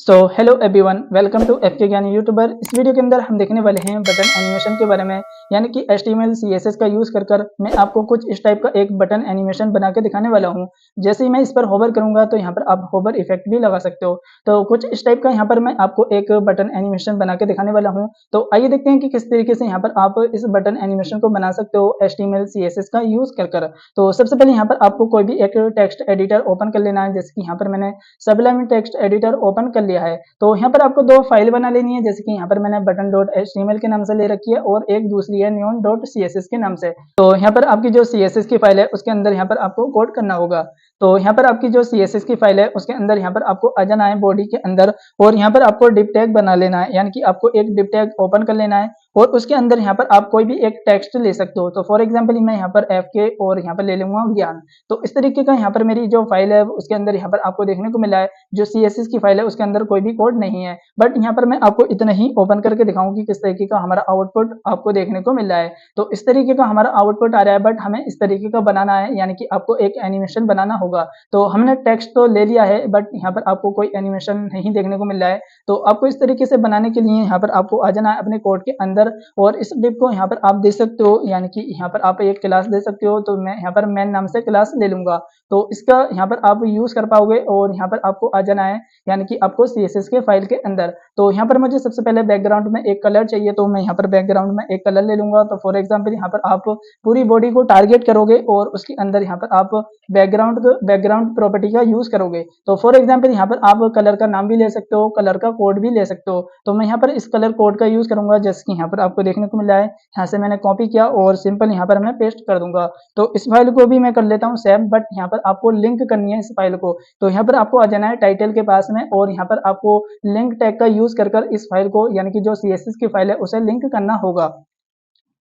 So hello everyone, welcome to F K Gyani YouTuber. इस video के अंदर हम देखने वाले हैं बटन एनिमेशन के बारे में, यानी कि HTML CSS का यूज़ कर मैं आपको कुछ इस टाइप का एक बटन एनिमेशन बना के दिखाने वाला हूं। जैसे ही मैं इस पर होवर करूंगा तो यहाँ पर आप होवर इफेक्ट भी लगा सकते हो। तो कुछ इस टाइप का यहाँ पर मैं आपको एक बटन एनिमेशन बना के दिखाने वाला हूँ। तो आइए देखते हैं कि किस तरीके से यहाँ पर आप इस बटन एनिमेशन को बना सकते हो HTML CSS का यूज़ कर। तो सबसे पहले यहाँ पर आपको कोई भी एक टेक्स्ट एडिटर ओपन कर लेना है। जैसे कि यहाँ पर मैंने सबलाइन टेक्स्ट एडिटर ओपन कर लिया है। तो यहाँ पर आपको दो फाइल बना लेनी है। जैसे कि यहाँ पर मैंने बटन डॉट एचटीएमएल के नाम से ले रखी है और एक दूसरी है न्यून डॉट सीएसएस के नाम से। तो यहाँ पर आपकी जो सीएसएस की फाइल है उसके अंदर यहाँ पर आपको कोड करना होगा। तो यहाँ पर आपकी जो सीएसएस की फाइल है उसके अंदर यहाँ पर आपको आ जाना है बॉडी के अंदर, और यहाँ पर आपको डिप टैग बना लेना है, यानी कि आपको एक डिप टैग ओपन कर लेना है और उसके अंदर यहाँ पर आप कोई भी एक टेक्स्ट ले सकते हो। तो फॉर एग्जांपल मैं यहाँ पर एफ के और यहाँ पर ले लूंगा ज्ञान। तो इस तरीके का यहाँ पर मेरी जो फाइल है उसके अंदर यहाँ पर आपको देखने को मिला है जो सीएसएस की फाइल है उसके अंदर कोई भी कोड नहीं है। बट यहाँ पर मैं आपको इतना ही ओपन करके दिखाऊं कि किस तरीके का हमारा आउटपुट आपको देखने को मिल रहा है। तो इस तरीके का हमारा आउटपुट आ रहा है, बट हमें इस तरीके का बनाना है, यानी कि आपको एक एनिमेशन बनाना होगा। तो हमने टेक्स्ट तो ले लिया है बट यहाँ पर आपको कोई एनिमेशन नहीं देखने को मिल रहा है। तो आपको इस तरीके से बनाने के लिए यहाँ पर आपको आ जाना है अपने कोड के अंदर, और इस डिप को यहाँ पर आप दे सकते हो, यानी कि यहाँ पर आप एक क्लास दे सकते हो। तो मैं यहाँ पर मैन नाम से क्लास ले लूंगा। तो इसका यहाँ पर आप यूज कर पाओगे और यहाँ पर आपको आ जाना है, यानी कि आपको सीएसएस के फाइल के अंदर। तो यहाँ पर मुझे सबसे पहले बैकग्राउंड में एक कलर चाहिए, तो मैं यहाँ पर बैकग्राउंड में एक कलर ले लूंगा। तो फॉर एग्जांपल यहाँ पर आप पूरी बॉडी को टारगेट करोगे और उसके अंदर यहाँ पर आप बैकग्राउंड प्रॉपर्टी का यूज करोगे। तो फॉर एग्जांपल यहाँ पर आप कलर का नाम भी ले सकते हो, कलर का कोड भी ले सकते हो। तो मैं यहाँ पर इस कलर कोड का यूज करूंगा, जैसे कि यहाँ पर आपको देखने को मिल रहा है। यहाँ से मैंने कॉपी किया और सिंपल यहाँ पर मैं पेस्ट कर दूंगा। तो इस फाइल को भी मैं कर लेता हूँ सेव, बट यहाँ पर आपको लिंक करनी है इस फाइल को। तो यहाँ पर आपको आ जाना है टाइटल के पास में, और यहाँ पर आपको लिंक टैग का यूज कर इस फाइल को, यानी कि जो सीएसएस की फाइल है उसे लिंक करना होगा।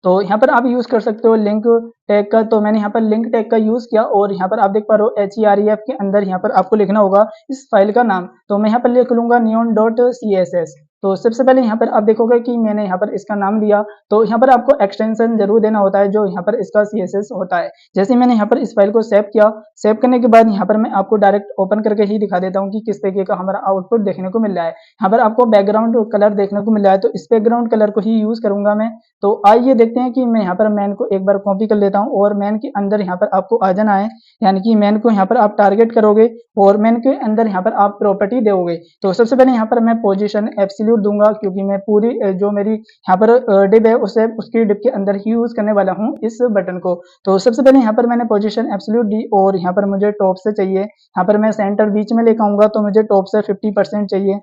तो यहाँ पर आप यूज कर सकते हो लिंक टैग का। तो मैंने यहाँ पर लिंक टैग का यूज किया और यहाँ पर आप देख पा रहे हो HEREF के अंदर यहाँ पर आपको लिखना होगा इस फाइल का नाम। तो मैं यहाँ पर लिख लूंगा neon डॉट CSS। तो सबसे पहले यहाँ पर आप देखोगे कि मैंने यहाँ पर इसका नाम दिया। तो यहाँ पर आपको एक्सटेंशन जरूर देना होता है जो यहाँ पर इसका CSS होता है। जैसे मैंने यहाँ पर इस फाइल को सेव किया, सेव करने के बाद यहाँ पर मैं आपको डायरेक्ट ओपन करके ही दिखा देता हूँ कि किस तरीके का हमारा आउटपुट देखने को मिल रहा है। यहाँ पर आपको बैकग्राउंड कलर देखने को मिल रहा है, तो इस बैकग्राउंड कलर को ही यूज करूंगा मैं। तो आइए देखते हैं कि मैं यहाँ पर मैन को एक बार कॉपी कर लेता हूँ और मैन के अंदर यहाँ पर आपको आ जाना है, यानी कि मैन को यहाँ पर आप टारगेट करोगे और मैन के अंदर यहाँ पर आप प्रॉपर्टी दोगे। तो सबसे पहले यहाँ पर मैं पोजीशन एब्सोल्यूट दूंगा, क्योंकि मैं पूरी जो मेरी यहाँ पर डिप है उसे उसकी डिप के अंदर ही यूज करने वाला हूँ इस बटन को। तो सबसे पहले यहाँ पर मैंने पोजीशन एब्सोल्यूट दी और यहाँ पर मुझे टॉप से चाहिए। यहाँ पर मैं सेंटर बीच में लेकर आऊंगा, तो मुझे टॉप से 50% चाहिए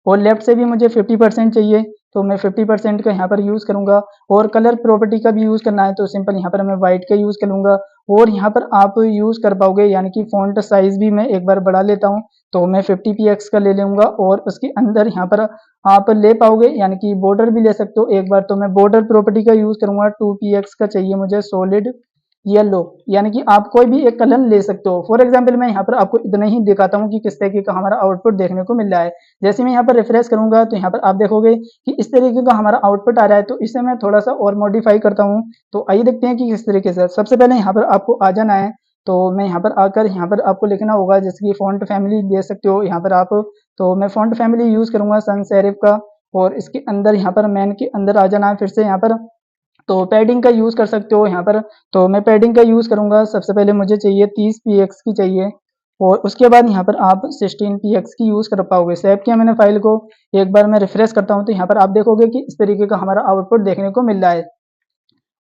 और लेफ्ट से भी मुझे 50% चाहिए। तो मैं 50% का यहाँ पर यूज करूंगा, और कलर प्रॉपर्टी का भी यूज करना है तो सिंपल यहाँ पर मैं व्हाइट का यूज करूंगा। और यहाँ पर आप यूज कर पाओगे, यानी कि फॉन्ट साइज भी मैं एक बार बढ़ा लेता हूँ। तो मैं 50px का ले लूंगा और उसके अंदर यहाँ पर आप ले पाओगे, यानी कि बॉर्डर भी ले सकते हो एक बार। तो मैं बॉर्डर प्रॉपर्टी का यूज करूंगा, 2px का चाहिए मुझे सॉलिड येलो, यानी कि आप कोई भी एक कलर ले सकते हो। फॉर एग्जांपल मैं यहाँ पर आपको इतना ही दिखाता हूँ कि किस तरीके का हमारा आउटपुट देखने को मिल रहा है। जैसे मैं यहाँ पर रिफ्रेश करूंगा तो यहाँ पर आप देखोगे कि इस तरीके का हमारा आउटपुट आ रहा है। तो इसे मैं थोड़ा सा और मॉडिफाई करता हूँ। तो आइए देखते हैं कि किस तरीके से। सबसे पहले यहाँ पर आपको आ जाना है। तो मैं यहाँ पर आकर यहाँ पर आपको लिखना होगा, जैसे कि फॉन्ट फैमिली दे सकते हो यहाँ पर आप। तो मैं फॉन्ट फैमिली यूज करूंगा sans serif का, और इसके अंदर यहाँ पर मैन के अंदर आ जाना है फिर से यहाँ पर। तो पैडिंग का यूज कर सकते हो यहाँ पर। तो मैं पैडिंग का यूज करूंगा। सबसे पहले मुझे चाहिए 30px की चाहिए, और उसके बाद यहाँ पर आप 16px की यूज कर पाओगे। सेव किया मैंने फाइल को, एक बार मैं रिफ्रेश करता हूँ तो यहाँ पर आप देखोगे कि इस तरीके का हमारा आउटपुट देखने को मिल रहा है।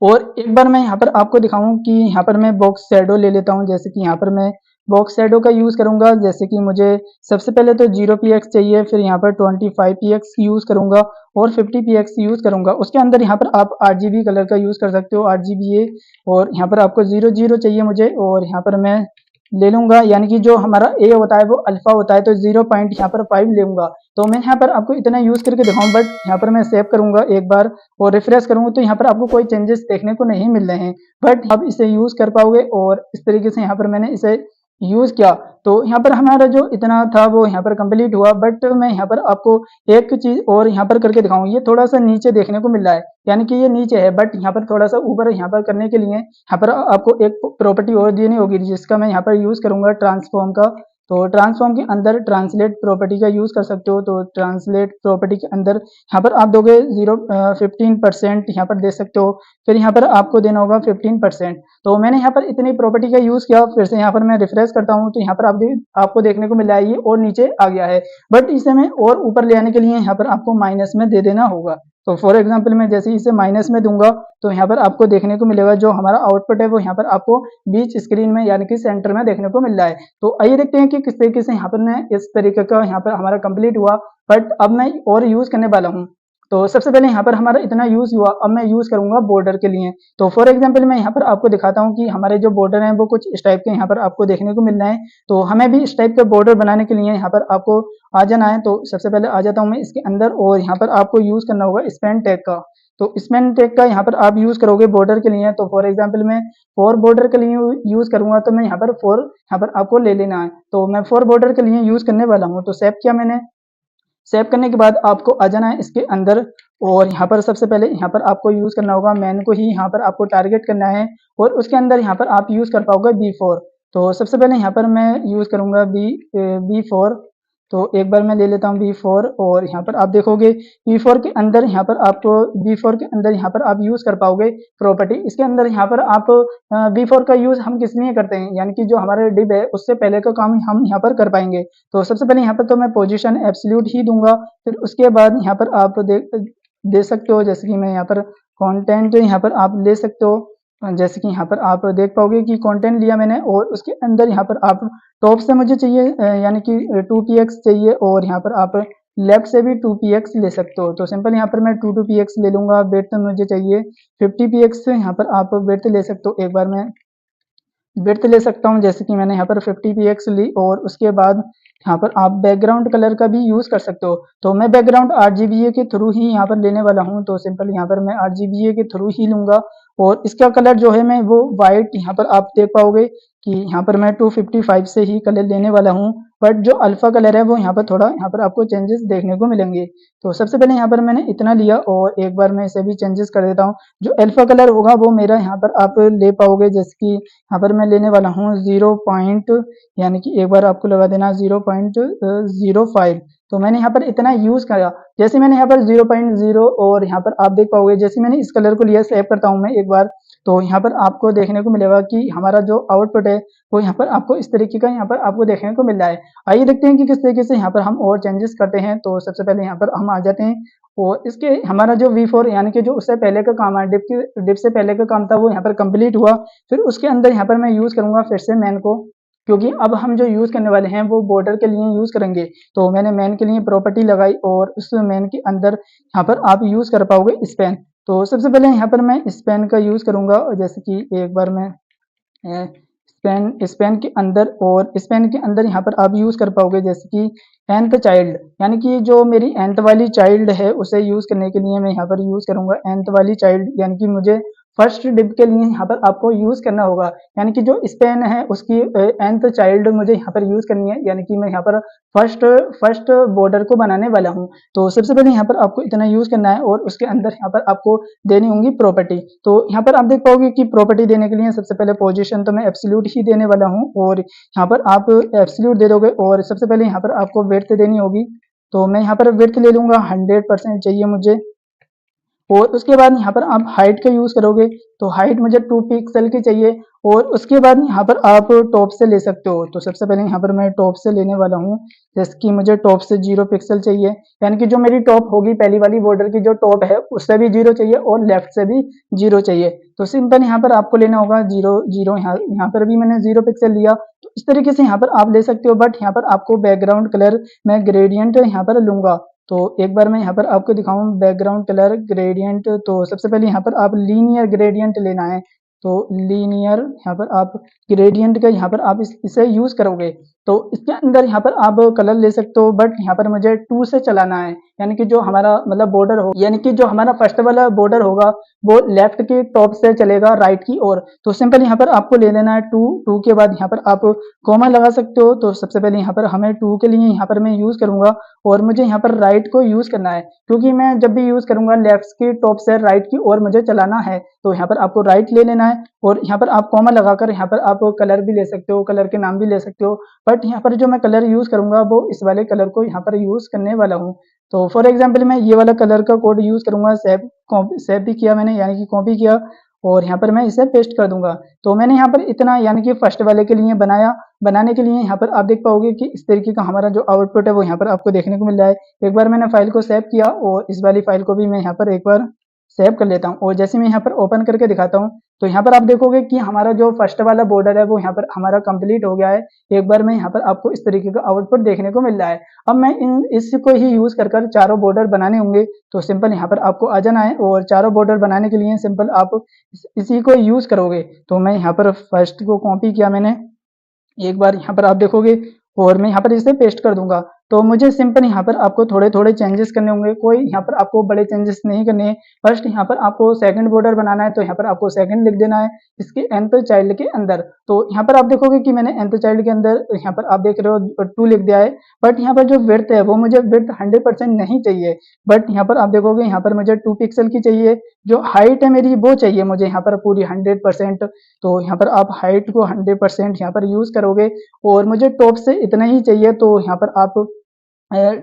और एक बार मैं यहाँ पर आपको दिखाऊं कि यहाँ पर मैं बॉक्स शैडो ले लेता हूँ। जैसे कि यहाँ पर मैं बॉक्स शैडो का यूज करूंगा। जैसे कि मुझे सबसे पहले तो 0px चाहिए, फिर यहाँ पर 25px यूज करूंगा और 50px यूज करूंगा। उसके अंदर यहाँ पर आप RGB कलर का यूज कर सकते हो, RGBA। और यहाँ पर आपको 00 चाहिए मुझे, और यहाँ पर मैं ले लूंगा, यानी कि जो हमारा ए होता है वो अल्फा होता है, तो 0 यहाँ पर 5 लूंगा। तो मैं यहाँ पर आपको इतना यूज करके दिखाऊं, बट यहाँ पर मैं सेव करूंगा एक बार और रिफ्रेश करूंगा तो यहाँ पर आपको कोई चेंजेस देखने को नहीं मिल रहे हैं। बट आप इसे यूज कर पाओगे, और इस तरीके से यहाँ पर मैंने इसे यूज किया। तो यहाँ पर हमारा जो इतना था वो यहाँ पर कंप्लीट हुआ। बट मैं यहाँ पर आपको एक चीज और यहाँ पर करके दिखाऊं। ये थोड़ा सा नीचे देखने को मिल रहा है, यानी कि ये नीचे है, बट यहाँ पर थोड़ा सा ऊपर यहाँ पर करने के लिए यहाँ पर आपको एक प्रॉपर्टी और देनी होगी, जिसका मैं यहाँ पर यूज करूंगा ट्रांसफॉर्म का। तो ट्रांसफॉर्म के अंदर ट्रांसलेट प्रॉपर्टी का यूज़ कर सकते हो। तो ट्रांसलेट प्रॉपर्टी के अंदर यहाँ पर आप दोगे 15% यहाँ पर दे सकते हो। फिर यहाँ पर आपको देना होगा 15%। तो मैंने यहाँ पर इतनी प्रॉपर्टी का यूज़ किया। फिर से यहाँ पर मैं रिफ्रेश करता हूँ तो यहाँ पर आपको देखने को मिल रहा है ये और नीचे आ गया है, बट इसे मैं और ऊपर ले आने के लिए यहाँ पर आपको माइनस में दे देना होगा। तो फॉर एग्जाम्पल मैं जैसे इसे माइनस में दूंगा तो यहाँ पर आपको देखने को मिलेगा जो हमारा आउटपुट है वो यहाँ पर आपको बीच स्क्रीन में यानी कि सेंटर में देखने को मिल रहा है। तो आइए देखते हैं कि किस तरीके से यहाँ पर मैं इस तरीके का यहाँ पर हमारा कंप्लीट हुआ, बट अब मैं और यूज करने वाला हूँ। तो सबसे पहले यहाँ पर हमारा इतना यूज हुआ, अब मैं यूज करूंगा बॉर्डर के लिए। तो फॉर एग्जाम्पल मैं यहाँ पर आपको दिखाता हूँ कि हमारे जो बॉर्डर हैं वो कुछ इस टाइप के यहाँ पर आपको देखने को मिल रहे हैं। तो हमें भी इस टाइप के बॉर्डर बनाने के लिए यहाँ पर आपको आ जाना है। तो सबसे पहले आ जाता हूँ मैं इसके अंदर, और यहाँ पर आपको यूज करना होगा स्पैन टैग का। तो स्पैन टैग का यहाँ पर आप यूज करोगे बॉर्डर के लिए। तो फॉर एग्जाम्पल मैं फॉर बॉर्डर के लिए यूज करूंगा, तो मैं यहाँ पर फॉर यहाँ पर आपको ले लेना है। तो मैं फॉर बॉर्डर के लिए यूज करने वाला हूँ। तो सेव किया मैंने। सेव करने के बाद आपको आ जाना है इसके अंदर, और यहाँ पर सबसे पहले यहाँ पर आपको यूज करना होगा मैन को ही यहाँ पर आपको टारगेट करना है, और उसके अंदर यहाँ पर आप यूज कर पाओगे B4। तो सबसे पहले यहाँ पर मैं यूज करूंगा B4। तो एक बार मैं ले लेता हूँ B4, और यहाँ पर आप देखोगे B4 के अंदर यहाँ पर आपको B4 के अंदर यहाँ पर आप यूज कर पाओगे प्रॉपर्टी। इसके अंदर यहाँ पर आप B4 का यूज हम किस लिए करते हैं, यानी कि जो हमारा डिव है उससे पहले का काम हम यहाँ पर कर पाएंगे। तो सबसे पहले यहाँ पर तो मैं पोजीशन एब्सोल्यूट ही दूंगा। फिर उसके बाद यहाँ पर आप दे सकते हो, जैसे कि मैं यहाँ पर कंटेंट यहाँ पर आप ले सकते हो। जैसे कि यहाँ पर आप देख पाओगे कि कंटेंट लिया मैंने, और उसके अंदर यहाँ पर आप टॉप से मुझे चाहिए यानी कि 2px चाहिए, और यहाँ पर आप लेफ्ट से भी 2px ले सकते हो। तो सिंपल यहाँ पर मैं 2px ले लूंगा। बेड्थ मुझे चाहिए 50px, यहाँ पर आप बेड्थ ले सकते हो। एक बार मैं बेड्थ ले सकता हूँ, जैसे कि मैंने यहाँ पर 50px ली, और उसके बाद यहाँ पर आप बैकग्राउंड कलर का भी यूज कर सकते हो। तो मैं बैकग्राउंड RGBA के थ्रू ही यहाँ पर लेने वाला हूँ। तो सिंपल यहाँ पर मैं RGBA के थ्रू ही लूंगा, और इसका कलर जो है मैं वो वाइट यहाँ पर आप देख पाओगे कि यहाँ पर मैं 255 से ही कलर लेने वाला हूँ। बट जो अल्फा कलर है वो यहाँ पर थोड़ा यहाँ पर आपको चेंजेस देखने को मिलेंगे। तो सबसे पहले यहाँ पर मैंने इतना लिया, और एक बार मैं इसे भी चेंजेस कर देता हूँ। जो अल्फा कलर होगा वो मेरा यहाँ पर आप ले पाओगे, जैसे कि यहाँ पर मैं लेने वाला हूँ 0 पॉइंट, यानी कि एक बार आपको लगा देना 0.05। तो मैंने यहाँ पर इतना यूज करा। जैसे मैंने यहाँ पर 0.0, और यहाँ पर आप देख पाओगे जैसे मैंने इस कलर को लिया, सेव करता हूँ मैं एक बार, तो यहाँ पर आपको देखने को मिलेगा कि हमारा जो आउटपुट है वो यहाँ पर आपको इस तरीके का यहाँ पर आपको देखने को मिल रहा है। आइए देखते हैं कि किस तरीके से यहाँ पर हम और चेंजेस करते हैं। तो सबसे पहले यहाँ पर हम आ जाते हैं, और इसके हमारा जो V4 यानी कि जो उससे पहले का काम है, डिप से पहले का काम था, वो यहाँ पर कंप्लीट हुआ। फिर उसके अंदर यहाँ पर मैं यूज करूंगा फिर से मैन को, क्योंकि अब हम जो यूज करने वाले हैं वो बॉर्डर के लिए यूज करेंगे। तो मैंने मैन के लिए प्रॉपर्टी लगाई, और उस मैन के अंदर यहाँ पर आप यूज कर पाओगे स्पैन। तो सबसे पहले यहाँ पर मैं स्पैन का यूज करूंगा, जैसे कि एक बार मैं स्पैन के अंदर, और स्पैन के अंदर यहाँ पर आप यूज कर पाओगे जैसे कि nth चाइल्ड, यानी कि जो मेरी nth वाली चाइल्ड है उसे यूज करने के लिए मैं यहाँ पर यूज करूंगा nth वाली चाइल्ड, यानी कि मुझे फर्स्ट डिव के लिए यहाँ पर आपको यूज करना होगा, यानी कि जो स्पैन है उसकी nth चाइल्ड मुझे यहाँ पर यूज करनी है, यानी कि मैं यहाँ पर फर्स्ट बॉर्डर को बनाने वाला हूँ। तो सबसे पहले यहाँ पर आपको इतना यूज करना है, और उसके अंदर यहाँ पर आपको देनी होंगी प्रॉपर्टी। तो यहाँ पर आप देख पाओगे कि प्रॉपर्टी देने के लिए सबसे पहले पोजीशन तो मैं एब्सोल्यूट ही देने वाला हूँ, और यहाँ पर आप एब्सोल्यूट दे दोगे, और सबसे पहले यहाँ पर आपको विड्थ देनी होगी। तो मैं यहाँ पर विड्थ ले लूंगा, 100% चाहिए मुझे। और उसके बाद यहाँ पर आप हाइट का यूज करोगे, तो हाइट मुझे 2 पिक्सल की चाहिए, और उसके बाद यहाँ पर आप टॉप से ले सकते हो। तो सबसे पहले यहाँ पर मैं टॉप से लेने वाला हूँ, जैसे कि मुझे टॉप से 0 पिक्सल चाहिए, यानी कि जो मेरी टॉप होगी पहली वाली बॉर्डर की जो टॉप है उससे भी 0 चाहिए, और लेफ्ट से भी 0 चाहिए। तो सिंपल यहाँ पर आपको लेना होगा 0 0, यहाँ पर भी मैंने 0 पिक्सल लिया। तो इस तरीके से यहाँ पर आप ले सकते हो, बट यहाँ पर आपको बैकग्राउंड कलर मैं ग्रेडियंट यहाँ पर लूंगा। तो एक बार मैं यहाँ पर आपको दिखाऊं बैकग्राउंड कलर ग्रेडियंट। तो सबसे पहले यहाँ पर आप लीनियर ग्रेडियंट लेना है। तो लीनियर यहाँ पर आप ग्रेडियंट का यहाँ पर आप इसे यूज करोगे, तो इसके अंदर यहाँ पर आप कलर ले सकते हो, बट यहाँ पर मुझे 2 से चलाना है, यानी कि जो हमारा मतलब बॉर्डर हो, यानी कि जो हमारा फर्स्ट वाला बॉर्डर होगा वो लेफ्ट की टॉप से चलेगा राइट की ओर। तो सिंपल यहाँ पर आपको ले लेना है 2 के बाद यहाँ पर आप कॉमा लगा सकते हो। तो सबसे पहले यहाँ पर हमें 2 के लिए यहाँ पर मैं यूज करूंगा, और मुझे यहाँ पर राइट को यूज करना है, क्योंकि मैं जब भी यूज करूंगा लेफ्ट की टॉप से राइट की ओर मुझे चलाना है। तो यहाँ पर आपको राइट ले लेना है, और यहाँ पर आप कॉमा लगाकर यहाँ पर आप कलर भी ले सकते हो, कलर के नाम भी ले सकते हो। बट यहाँ पर जो मैं कलर यूज़ करूँगा वो इस वाले कलर को यहाँ पर यूज़ करने वाला हूँ। तो फॉर एग्जांपल मैं ये वाला कलर का कोड यूज़ करूँगा, सेव भी किया मैंने, यानी कि कॉपी किया और यहाँ पर मैं इसे पेस्ट कर दूँगा। तो मैंने यहाँ पर इतना यानी कि फर्स्ट वाले के लिए बनाया। बनाने के लिए यहाँ पर आप देख पाओगे कि इस तरीके का हमारा जो आउटपुट है वो यहाँ पर आपको देखने को मिल रहा है। एक बार मैंने फाइल को सेव किया और इस वाली फाइल को भी मैं यहाँ पर एक बार सेव कर लेता हूँ और जैसे मैं यहाँ पर ओपन करके दिखाता हूँ तो यहाँ पर आप देखोगे कि हमारा जो फर्स्ट वाला बॉर्डर है वो यहाँ पर हमारा कंप्लीट हो गया है। एक बार में यहाँ पर आपको इस तरीके का आउटपुट देखने को मिल रहा है। अब मैं इसको ही यूज कर चारों बॉर्डर बनाने होंगे, तो सिंपल यहाँ पर आपको आ जाना है और चारों बॉर्डर बनाने के लिए सिंपल आप इसी को यूज करोगे। तो मैं यहाँ पर फर्स्ट को कॉपी किया मैंने, एक बार यहाँ पर आप देखोगे और मैं यहाँ पर इसे पेस्ट कर दूंगा। तो मुझे सिंपल यहाँ पर आपको थोड़े थोड़े चेंजेस करने होंगे, कोई यहाँ पर आपको बड़े चेंजेस नहीं करने हैं। फर्स्ट यहाँ पर आपको सेकंड बॉर्डर बनाना है, तो यहाँ पर आपको सेकंड लिख देना है इसके nth चाइल्ड के अंदर। तो यहाँ पर आप देखोगे कि मैंने nth चाइल्ड के अंदर यहाँ पर आप देख रहे हो 2 लिख दिया है, बट यहाँ पर जो विड्थ है वो मुझे विड्थ 100% नहीं चाहिए, बट यहाँ पर आप देखोगे यहाँ पर मुझे 2 पिक्सल की चाहिए। जो हाइट है मेरी वो चाहिए मुझे यहाँ पर पूरी 100%। तो यहाँ पर आप हाइट को 100% यहाँ पर यूज करोगे और मुझे टॉप से इतना ही चाहिए, तो यहाँ पर आप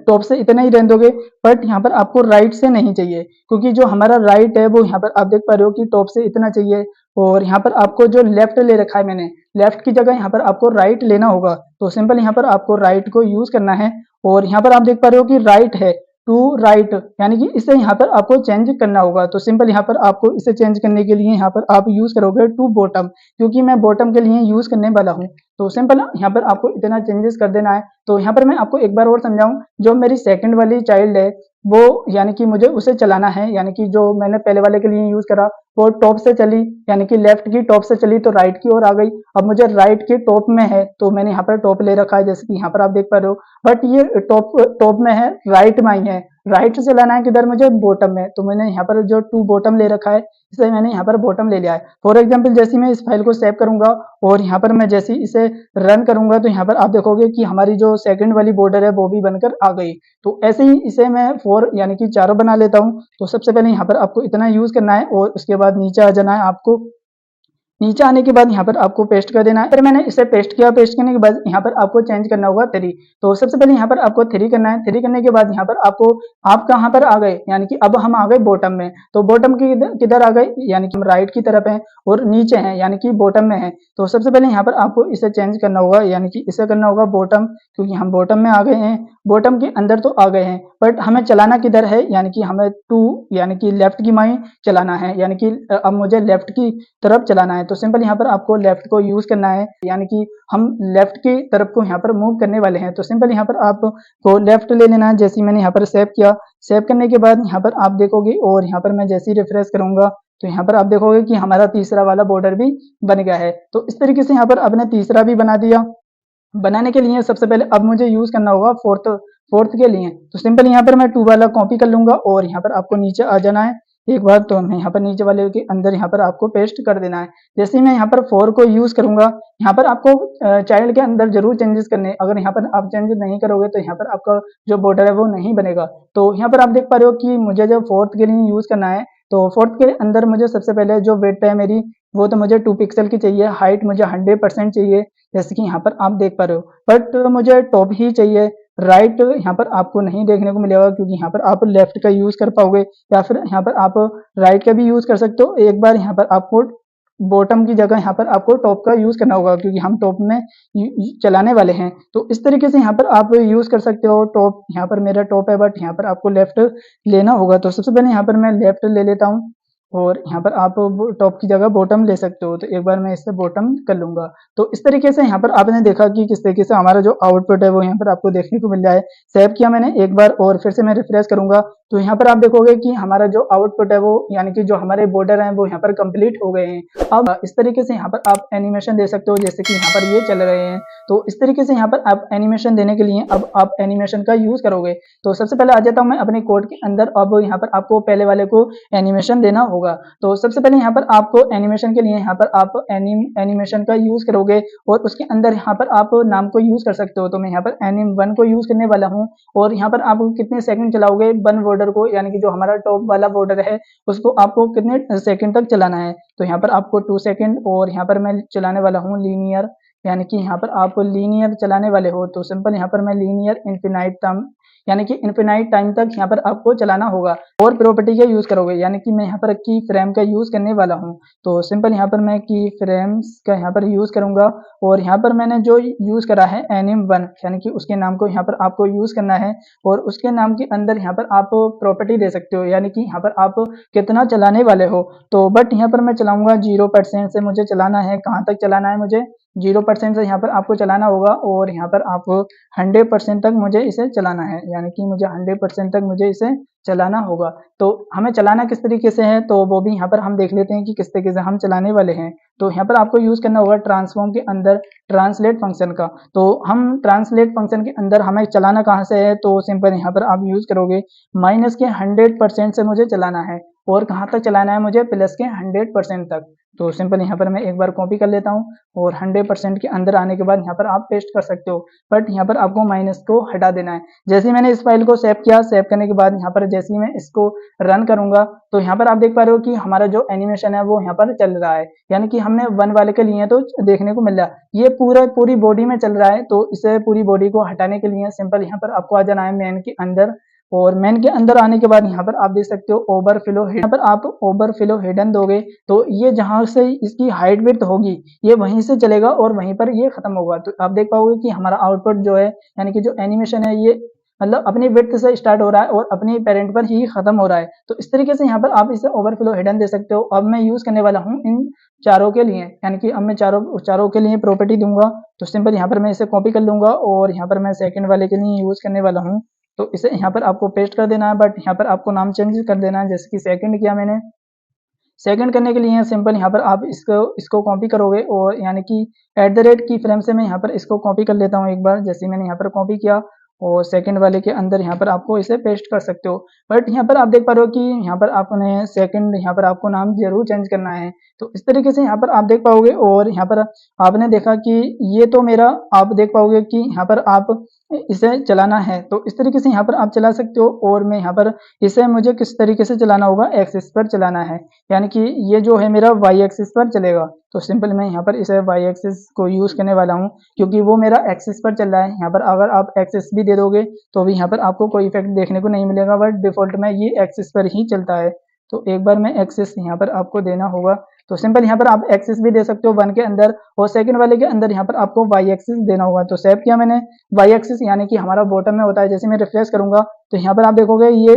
टॉप से इतना ही रहने दोगे, बट यहाँ पर आपको राइट से नहीं चाहिए, क्योंकि जो हमारा राइट है वो यहाँ पर आप देख पा रहे हो कि टॉप से इतना चाहिए। और यहाँ पर आपको जो लेफ्ट ले रखा है मैंने, लेफ्ट की जगह यहाँ पर आपको राइट लेना होगा। तो सिंपल यहाँ पर आपको राइट को यूज करना है और यहाँ पर आप देख पा रहे हो कि राइट है टू राइट, यानी कि इसे यहाँ पर आपको चेंज करना होगा। तो सिंपल यहाँ पर आपको इसे चेंज करने के लिए यहाँ पर आप यूज करोगे टू बॉटम, क्योंकि मैं बॉटम के लिए यूज करने वाला हूँ। तो सिंपल यहाँ पर आपको इतना चेंजेस कर देना है। तो यहाँ पर मैं आपको एक बार और समझाऊं, जो मेरी सेकंड वाली चाइल्ड है वो यानी कि मुझे उसे चलाना है, यानी कि जो मैंने पहले वाले के लिए यूज करा वो टॉप से चली, यानी कि लेफ्ट की टॉप से चली तो राइट की ओर आ गई। अब मुझे राइट की टॉप में है तो मैंने यहाँ पर टॉप ले रखा है, जैसे कि यहाँ पर आप देख पा रहे हो, बट ये टॉप में है, राइट में ही है। राइट से चलाना है किधर मुझे, बॉटम में। तो मैंने यहाँ पर जो टू बॉटम ले रखा है इसे मैंने यहाँ पर बॉटम ले लिया है। फॉर एग्जाम्पल जैसे मैं इस फाइल को सेव करूंगा और यहाँ पर मैं जैसे इसे रन करूंगा तो यहाँ पर आप देखोगे कि हमारी जो सेकंड वाली बॉर्डर है वो भी बनकर आ गई। तो ऐसे ही इसे मैं 4 यानी कि चारों बना लेता हूँ। तो सबसे पहले यहाँ पर आपको इतना यूज करना है और उसके बाद नीचे आ जाना है आपको। नीचे आने के बाद यहाँ पर आपको पेस्ट कर देना है। फिर मैंने इसे पेस्ट किया, पेस्ट करने के बाद यहाँ पर आपको चेंज करना होगा 3। तो सबसे पहले यहाँ पर आपको 3 करना है। 3 करने के बाद यहाँ पर आपको, आप कहाँ पर आ गए, यानी कि अब हम आ गए बॉटम में। तो बॉटम की किधर आ गए, यानी कि हम राइट की तरफ हैं और नीचे हैं, यानी कि बॉटम में है। तो सबसे पहले यहाँ पर आपको इसे चेंज करना होगा, यानी कि इसे करना होगा बॉटम, क्योंकि हम बॉटम में आ गए हैं। बॉटम के अंदर तो आ गए हैं, बट हमें चलाना किधर है, यानी कि हमें 2 यानी कि लेफ्ट की माई चलाना है, यानी कि अब मुझे लेफ्ट की तरफ चलाना है। तो सिंपल यहाँ पर आपको लेफ्ट को यूज करना है, यानी कि हम लेफ्ट की तरफ को यहाँ पर मूव करने वाले हैं। तो सिंपल यहाँ पर आपको लेफ्ट ले लेना है, जैसे मैंने यहाँ पर सेव किया। सेव करने के बाद यहाँ पर आप देखोगे और यहाँ पर मैं जैसे ही रिफ्रेश करूंगा तो यहाँ पर आप देखोगे कि हमारा तीसरा वाला बॉर्डर भी बन गया है। तो इस तरीके से यहाँ पर आपने तीसरा भी बना दिया। बनाने के लिए सबसे पहले अब मुझे यूज करना होगा फोर्थ के लिए। तो सिंपल यहाँ पर मैं 2 वाला कॉपी कर लूंगा और यहाँ पर आपको नीचे आ जाना है एक बार। तो मैं यहाँ पर नीचे वाले के अंदर यहाँ पर आपको पेस्ट कर देना है। जैसे ही मैं यहाँ पर 4 को यूज करूंगा, यहाँ पर आपको चाइल्ड के अंदर जरूर चेंजेस करने, अगर यहाँ पर आप चेंज नहीं करोगे तो यहाँ पर आपका जो बॉर्डर है वो नहीं बनेगा। तो यहाँ पर आप देख पा रहे हो कि मुझे जब 4th के लिए यूज करना है, तो 4th के अंदर मुझे सबसे पहले जो विड्थ है मेरी वो तो मुझे 2 पिक्सल की चाहिए, हाइट मुझे 100% चाहिए, जैसे कि यहाँ पर आप देख पा रहे हो, बट मुझे टॉप ही चाहिए। राइट यहाँ पर आपको नहीं देखने को मिलेगा, क्योंकि यहाँ पर आप लेफ्ट का यूज कर पाओगे, या फिर यहाँ पर आप राइट का भी यूज कर सकते हो। एक बार यहाँ पर आपको बॉटम की जगह यहाँ पर आपको टॉप का यूज करना होगा, क्योंकि हम टॉप में चलाने वाले हैं। तो इस तरीके से यहाँ पर आप यूज कर सकते हो। टॉप यहाँ पर मेरा टॉप है, बट यहाँ पर आपको लेफ्ट लेना होगा। तो सबसे पहले यहाँ पर मैं लेफ्ट ले लेता हूँ और यहाँ पर आप टॉप की जगह बॉटम ले सकते हो। तो एक बार मैं इससे बॉटम कर लूंगा। तो इस तरीके से यहाँ पर आपने देखा कि किस तरीके से हमारा जो आउटपुट है वो यहाँ पर आपको देखने को मिल रहा है। सेव किया मैंने एक बार और फिर से मैं रिफ्रेश करूंगा तो यहाँ पर आप देखोगे कि हमारा जो आउटपुट है वो, यानी कि जो हमारे बॉर्डर हैं वो यहाँ पर कंप्लीट हो गए हैं। अब इस तरीके से यहाँ पर आप एनिमेशन दे सकते हो, जैसे कि यहाँ पर ये चल रहे हैं। तो इस तरीके से यहाँ पर आप एनिमेशन देने के लिए अब आप एनिमेशन का यूज करोगे। तो सबसे पहले आ जाता हूँ मैं अपने कोड के अंदर। अब यहाँ पर आपको पहले वाले को एनिमेशन देना होगा। तो सबसे पहले यहाँ पर आपको एनिमेशन के लिए यहाँ पर आप एनिमेशन का यूज करोगे और उसके अंदर यहाँ पर आप नाम को यूज कर सकते हो। तो मैं यहाँ पर एनिम1 को यूज करने वाला हूँ और यहाँ पर आप कितने सेकंड चलाओगे वन बॉर्डर को, यानी कि जो हमारा टॉप वाला बॉर्डर है उसको आपको कितने सेकंड तक चलाना है। तो यहाँ पर आपको 2 सेकंड और यहाँ पर मैं चलाने वाला हूँ लीनियर, यानी कि यहाँ पर आप लीनियर चलाने वाले हो तो सिंपल यहाँ पर मैं लीनियर इनफिनाइट टर्म यानी कि इनफिनाइट टाइम तक यहाँ पर आपको चलाना होगा और प्रॉपर्टी का यूज करोगे, यानी कि मैं यहाँ पर की फ्रेम का यूज करने वाला हूँ। तो सिंपल यहाँ पर मैं की फ्रेम्स का यहाँ पर यूज करूंगा और यहाँ पर मैंने जो यूज करा है anim1 यानी कि उसके नाम को यहाँ पर आपको यूज करना है और उसके नाम के अंदर यहाँ पर आप प्रॉपर्टी दे सकते हो, यानी कि यहाँ पर आप कितना चलाने वाले हो। तो बट यहाँ पर मैं चलाऊंगा 0% से मुझे चलाना है। कहाँ तक चलाना है मुझे? 0% से यहाँ पर आपको चलाना होगा और यहाँ पर आप 100% तक मुझे इसे चलाना है, यानी कि मुझे 100% तक मुझे इसे चलाना होगा। तो हमें चलाना किस तरीके से है तो वो भी यहाँ पर हम देख लेते हैं कि किस तरीके से हम चलाने वाले हैं। तो यहाँ पर आपको यूज करना होगा ट्रांसफॉर्म के अंदर ट्रांसलेट फंक्शन का। तो हम ट्रांसलेट फंक्शन के अंदर हमें चलाना कहाँ से है तो सिंपल यहाँ पर आप यूज करोगे माइनस के 100% से मुझे चलाना है और कहाँ तक चलाना है मुझे? प्लस के 100% तक। तो सिंपल यहाँ पर मैं एक बार कॉपी कर लेता हूँ और 100% के अंदर आने के बाद यहाँ पर आप पेस्ट कर सकते हो, बट यहाँ पर आपको माइनस को हटा देना है। जैसे ही मैंने इस फाइल को सेव किया, सेव करने के बाद यहाँ पर जैसे ही मैं इसको रन करूंगा तो यहाँ पर आप देख पा रहे हो कि हमारा जो एनिमेशन है वो यहाँ पर चल रहा है, यानी कि हमने 1 वाले के लिए तो देखने को मिल रहा है, ये पूरी बॉडी में चल रहा है। तो इसे पूरी बॉडी को हटाने के लिए सिंपल यहाँ पर आपको आ जाना है मेन के अंदर और मेन के अंदर आने के बाद यहाँ पर आप देख सकते हो ओवरफ्लो, यहाँ पर आप ओवरफ्लो हिडन दोगे तो ये जहां से इसकी हाइट विड्थ होगी ये वहीं से चलेगा और वहीं पर ये खत्म होगा। तो आप देख पाओगे कि हमारा आउटपुट जो है यानी कि जो एनिमेशन है ये मतलब अपनी विड्थ से स्टार्ट हो रहा है और अपनी पेरेंट पर ही खत्म हो रहा है। तो इस तरीके से यहाँ पर आप इसे ओवरफ्लो हिडन दे सकते हो। अब मैं यूज करने वाला हूँ इन चारों के लिए, यानी कि अब मैं चारों के लिए प्रॉपर्टी दूंगा। तो सिंपल यहाँ पर मैं इसे कॉपी कर लूंगा और यहाँ पर मैं सेकंड वाले के लिए यूज करने वाला हूँ। तो इसे यहाँ पर आपको पेस्ट कर देना है, बट यहाँ पर आपको नाम चेंज कर देना है। जैसे कि सेकंड किया मैंने, सेकंड करने के लिए सिंपल यहाँ पर आप इसको कॉपी करोगे और यानी कि @ की फ्रेम से मैं यहाँ पर इसको कॉपी कर लेता हूँ एक बार। जैसे मैंने यहाँ पर कॉपी किया और सेकंड वाले के अंदर यहाँ पर आपको इसे पेस्ट कर सकते हो, बट यहाँ पर आप देख पा रहे हो कि यहाँ पर आपने सेकंड यहाँ पर आपको नाम जरूर चेंज करना है। तो इस तरीके से यहाँ पर आप देख पाओगे और यहाँ पर आपने देखा कि ये तो मेरा आप देख पाओगे कि यहाँ पर आप इसे चलाना है। तो इस तरीके से यहाँ पर आप चला सकते हो और मैं यहाँ पर इसे मुझे किस तरीके से चलाना होगा? एक्सिस पर चलाना है, यानी कि ये जो है मेरा वाई एक्सिस पर चलेगा। तो सिंपल मैं यहाँ पर इसे वाई एक्सिस को यूज करने वाला हूँ क्योंकि वो मेरा एक्सिस पर चल रहा है। यहाँ पर अगर आप एक्सिस भी दे दोगे तो भी यहाँ पर आपको कोई इफेक्ट देखने को नहीं मिलेगा, बट डिफॉल्ट में ये एक्सिस पर ही चलता है। तो एक बार मैं एक्सिस यहाँ पर आपको देना होगा। तो सिंपल यहाँ पर आप एक्सिस भी दे सकते हो 1 के अंदर और सेकंड वाले के अंदर यहाँ पर आपको वाई एक्सिस देना होगा। तो सेव किया मैंने वाई एक्सिस, यानी कि हमारा बॉटम में होता है। जैसे मैं रिफ्रेश करूंगा तो यहाँ पर आप देखोगे ये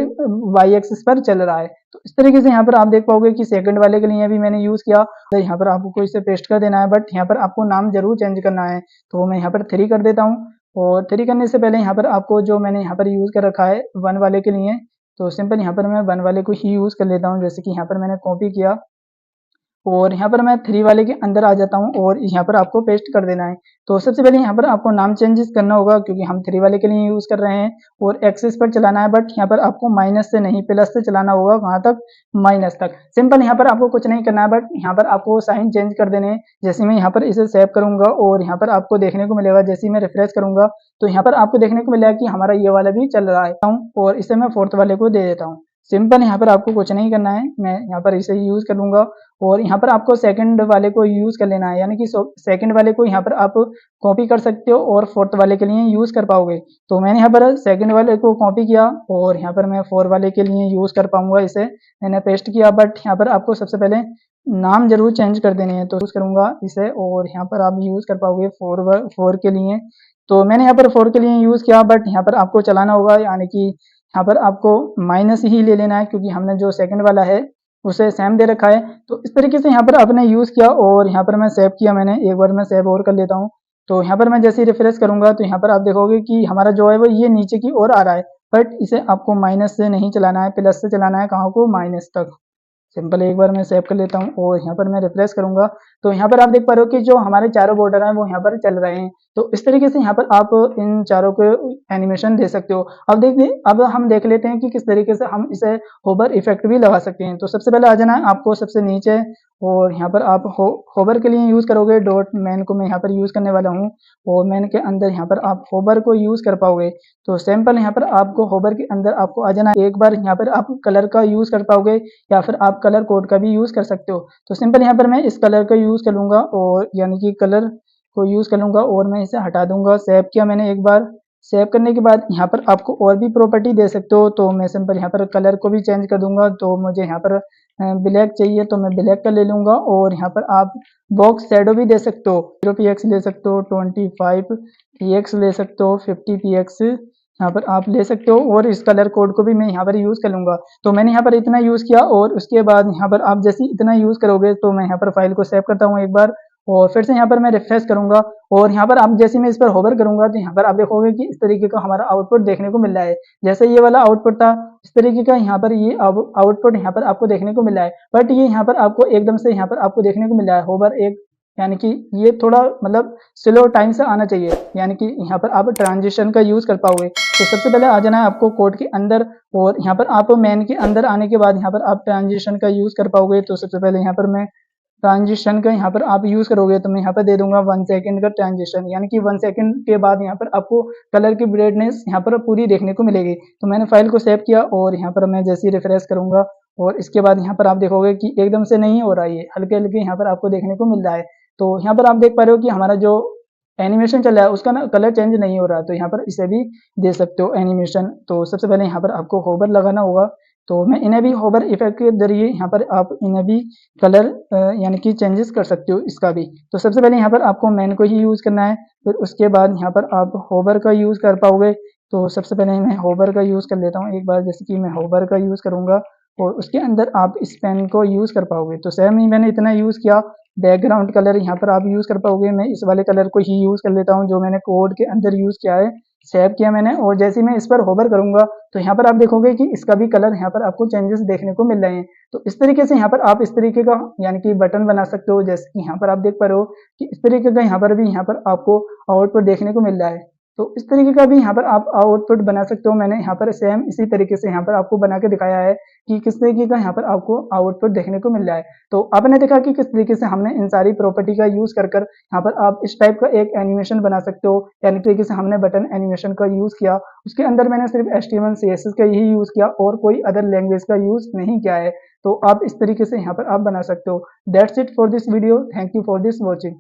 वाई एक्सिस पर चल रहा है। तो इस तरीके से यहाँ पर आप देख पाओगे कि सेकंड वाले के लिए भी मैंने यूज किया। तो यहाँ पर आपको इसे पेस्ट कर देना है, बट यहाँ पर आपको नाम जरूर चेंज करना है। तो मैं यहाँ पर 3 कर देता हूँ और 3 करने से पहले यहाँ पर आपको जो मैंने यहाँ पर यूज कर रखा है 1 वाले के लिए, तो सिंपल यहाँ पर मैं 1 वाले को ही यूज कर लेता हूँ। जैसे कि यहाँ पर मैंने कॉपी किया और यहाँ पर मैं 3 वाले के अंदर आ जाता हूँ और यहाँ पर आपको पेस्ट कर देना है। तो सबसे पहले यहाँ पर आपको नाम चेंजेस करना होगा क्योंकि हम 3 वाले के लिए यूज कर रहे हैं और एक्सिस पर चलाना है, बट यहाँ पर आपको माइनस से नहीं प्लस से चलाना होगा। वहां तक? माइनस तक। सिंपल यहाँ पर आपको कुछ नहीं करना है, बट यहाँ पर आपको साइन चेंज कर देने हैं। जैसे मैं यहाँ पर इसे सेव करूंगा और यहाँ पर आपको देखने को मिलेगा, जैसे मैं रिफ्रेश करूंगा तो यहाँ पर आपको देखने को मिलेगा कि हमारा ये वाला भी चल रहा है और इसे मैं 4th वाले को दे देता हूँ। सिंपल यहाँ पर आपको कुछ नहीं करना है, मैं यहाँ पर इसे यूज कर लूंगा और यहाँ पर आपको सेकंड वाले को यूज कर लेना है, यानी कि सेकंड वाले को यहाँ पर आप कॉपी कर सकते हो और 4th वाले के लिए यूज कर पाओगे। तो मैंने यहाँ पर सेकंड वाले को कॉपी किया और यहाँ पर मैं 4 वाले के लिए यूज कर पाऊंगा। इसे मैंने पेस्ट किया, बट यहाँ पर आपको सबसे पहले नाम जरूर चेंज कर देने हैं। तो यूज करूंगा इसे और यहाँ पर आप यूज कर पाओगे 4 के लिए। तो मैंने यहाँ पर 4 के लिए यूज किया, बट यहाँ पर आपको चलाना होगा, यानी कि यहाँ पर आपको माइनस ही ले लेना है क्योंकि हमने जो सेकंड वाला है उसे सेम दे रखा है। तो इस तरीके से यहाँ पर आपने यूज किया और यहाँ पर मैं सेव किया मैंने। एक बार मैं सेव और कर लेता हूँ। तो यहाँ पर मैं जैसे ही रिफ्रेश करूंगा तो यहाँ पर आप देखोगे कि हमारा जो है वो ये नीचे की ओर आ रहा है, बट इसे आपको माइनस से नहीं चलाना है, प्लस से चलाना है। कहाँ को? माइनस तक। सिंपल एक बार मैं सेव कर लेता हूँ और यहाँ पर मैं रिफ्रेश करूंगा तो यहाँ पर आप देख पा रहे हो कि जो हमारे चारों बॉर्डर हैं वो यहाँ पर चल रहे हैं। तो इस तरीके से यहाँ पर आप इन चारों को एनिमेशन दे सकते हो। अब हम देख लेते हैं कि किस तरीके से हम इसे होवर इफेक्ट भी लगा सकते हैं। तो सबसे पहले आ जाना है आपको सबसे नीचे और यहाँ पर आप होवर के लिए यूज करोगे डॉट मैन को मैं यहाँ पर यूज करने वाला हूँ और मैन के अंदर यहाँ पर आप होवर को यूज कर पाओगे। तो सिंपल यहाँ पर आपको होवर के अंदर आपको आ जाना है। एक बार यहाँ पर आप कलर का यूज कर पाओगे या फिर आप कलर कोड का भी यूज कर सकते हो। तो सिंपल यहाँ पर मैं इस कलर का यूज कर लूंगा और यानी कि कलर को यूज़ कर लूँगा और मैं इसे हटा दूँगा। सेव किया मैंने एक बार, सेव करने के बाद यहाँ पर आपको और भी प्रॉपर्टी दे सकते हो, तो मैं सिंपल यहाँ पर कलर को भी चेंज कर दूँगा। तो मुझे यहाँ पर ब्लैक चाहिए तो मैं ब्लैक का ले लूँगा और यहाँ पर आप बॉक्स शैडो भी दे सकते हो, 0 px ले सकते हो, 25 px ले सकते हो, 50 px यहाँ पर आप ले सकते हो और इस कलर कोड को भी मैं यहाँ पर यूज़ कर लूँगा। तो मैंने यहाँ पर इतना यूज़ किया और उसके बाद यहाँ पर आप जैसे इतना यूज़ करोगे तो मैं यहाँ पर फाइल को सेव करता हूँ एक बार और फिर से यहाँ पर मैं रिफ्रेश करूँगा और यहाँ पर आप जैसे मैं इस पर होवर करूँगा तो यहाँ पर आप देखोगे कि इस तरीके का हमारा आउटपुट देखने को मिल रहा है। जैसे ये वाला आउटपुट था इस तरीके का यहाँ पर ये आउटपुट यहाँ पर आपको देखने को मिल रहा है, बट ये यहाँ पर आपको एकदम से यहाँ पर आपको देखने को मिल रहा है होवर एक, यानी कि ये थोड़ा मतलब स्लो टाइम से आना चाहिए, यानी कि यहाँ पर आप ट्रांजिशन का यूज़ कर पाओगे। तो सबसे पहले आ जाना है आपको कोड के अंदर और यहाँ पर आप मेन के अंदर आने के बाद यहाँ पर आप ट्रांजिशन का यूज़ कर पाओगे। तो सबसे पहले यहाँ पर मैं ट्रांजिशन का यहाँ पर आप यूज़ करोगे तो मैं यहाँ पर दे दूंगा 1 सेकंड का ट्रांजिशन, यानी कि 1 सेकंड के बाद यहाँ पर आपको कलर की ब्राइटनेस यहाँ पर पूरी देखने को मिलेगी। तो मैंने फाइल को सेव किया और यहाँ पर मैं जैसे ही रिफ्रेश करूँगा और इसके बाद यहाँ पर आप देखोगे कि एकदम से नहीं हो रहा है, ये हल्के हल्के यहाँ पर आपको देखने को मिल रहा है। तो यहाँ पर आप देख पा रहे हो कि हमारा जो एनिमेशन चल रहा है उसका ना कलर चेंज नहीं हो रहा, तो यहाँ पर इसे भी दे सकते हो एनिमेशन। तो सबसे पहले यहाँ पर आपको होवर लगाना होगा, तो मैं इन्हें भी होवर इफेक्ट के जरिए यहाँ पर आप इन्हें भी कलर यानी कि चेंजेस कर सकते हो इसका भी। तो सबसे पहले यहाँ पर आपको मैन को ही यूज़ करना है, फिर उसके बाद यहाँ पर आप होवर का यूज़ कर पाओगे। तो सबसे पहले मैं होवर का यूज़ कर लेता हूँ एक बार, जैसे कि मैं होवर का यूज़ करूँगा और उसके अंदर आप इस पेन को यूज़ कर पाओगे। तो सेम ही मैंने इतना यूज़ किया। बैकग्राउंड कलर यहाँ पर आप यूज़ कर पाओगे, मैं इस वाले कलर को ही यूज़ कर लेता हूँ जो मैंने कोड के अंदर यूज़ किया है, सेव किया मैंने और जैसे ही मैं इस पर होवर करूँगा तो यहाँ पर आप देखोगे कि इसका भी कलर यहाँ पर आपको चेंजेस देखने को मिल रहे हैं। तो इस तरीके से यहाँ पर आप इस तरीके का यानी कि बटन बना सकते हो, जैसे कि यहाँ पर आप देख पा रहे हो कि इस तरीके का यहाँ पर भी यहाँ पर आपको आउटपुट देखने को मिल रहा है। तो इस तरीके का भी यहाँ पर आप आउटपुट बना सकते हो। मैंने यहाँ पर सेम इसी तरीके से यहाँ पर आपको बना के दिखाया है कि किस तरीके का यहाँ पर आपको आउटपुट देखने को मिल रहा है। तो आपने देखा कि किस तरीके से हमने इन सारी प्रॉपर्टी का यूज़ कर यहाँ पर आप इस टाइप का एक एनिमेशन बना सकते हो, यानी तरीके से हमने बटन एनिमेशन का यूज़ किया। उसके अंदर मैंने सिर्फ HTML CSS का यही यूज़ किया और कोई अदर लैंग्वेज का यूज़ नहीं किया है। तो आप इस तरीके से यहाँ पर आप बना सकते हो। That's it for this video, thank you for this watching.